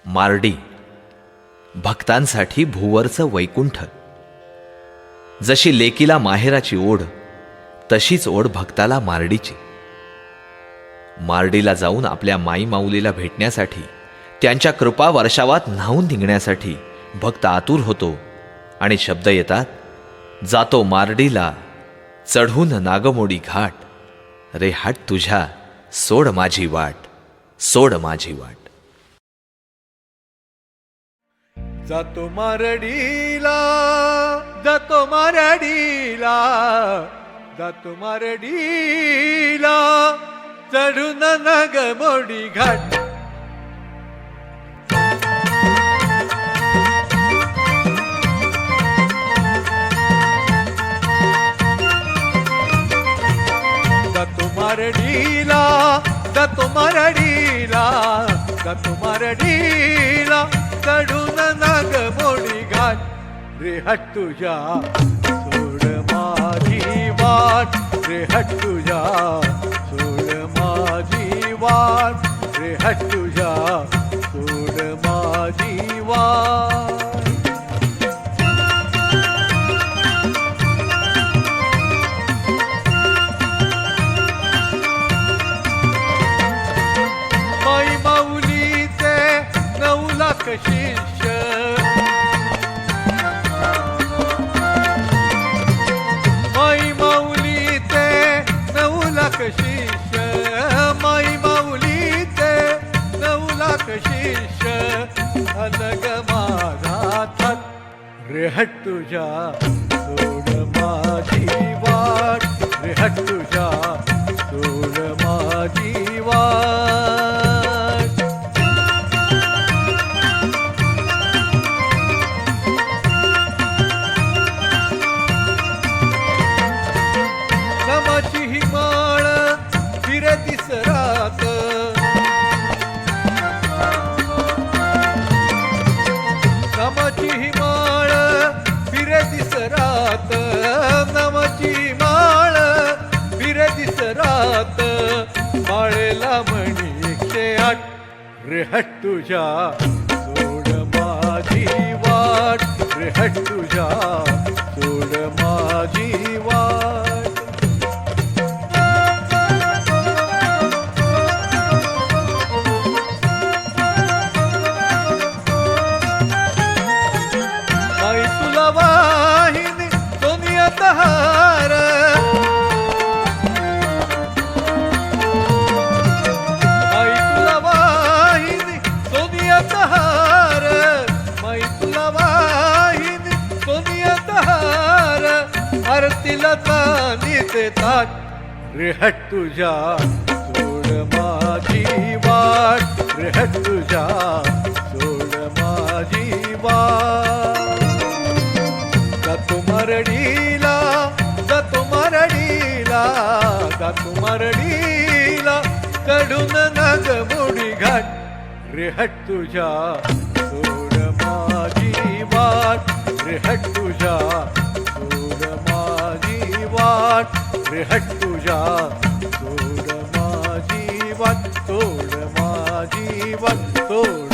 मार्डी भक्तांसाठी भूवरचं वैकुंठ. जशी लेकीला माहेराची ओढ, तशीच ओढ भक्ताला मार्डीची. मार्डीला जाऊन आपल्या माई माऊलीला भेटण्यासाठी, त्यांच्या कृपा वर्षावात न्हावून निघण्यासाठी भक्त आतुर होतो. आणि शब्द येतात, जातो मार्डीला चढून नागमोडी घाट, रे हट तुझ्या सोड माझी वाट, सोड माझी वाट. जातो मारडीला, जातो मारडीला, जातो मारडीला चढून नागमोडी घाट. जातो मारडीला, जातो मारडीला, जातो मारडीला चढून नागमोडी घाट, रे हट तुझ्या सोड माझी वाट, रे हट तुझ्या सोड माझी वाट, रे हट तुझ्या सोड माझी वाट. माई माऊलीचे 9 लाख शिष्य, माई माऊलीचे 9 लाख शिष्य, माई माऊलीचे 9 लाख शिष्य, अलग माझा थाट, रे हट तुझ्या सोड माझी वाट, रे हट तुझ्या सोड माझी वाट. नामाची ही माळ फिरे दिसरात, नामाची ही माळ फिरे दिसरात, नामाची माळ फिरे दिसरात, माळेला म्हणी 108, रे हट तुझ्या सोड माझी वाट, रे हट तुझ्या सोड माझी वाट. माई तुला वाहिनी सोनियात हार, माई तुला वाहिनी सोनियात हार, माई तुला वाहिनी सोनियात हार, आरतीला चांदीचे ताट, रे हट तुझ्या सोड माझी वाट, रे हट तुझ्या सोड माझी वाट. जातो मारडीला, जातो मारडीला, जातो मारडीला चढून नागमोडी घाट, रे हट तुझ्या सोड माझी वाट, रे हट तुझ्या सोड माझी वाट, रे हट तुझ्या सोड माझी वाट, सोड माझी वाट, सोड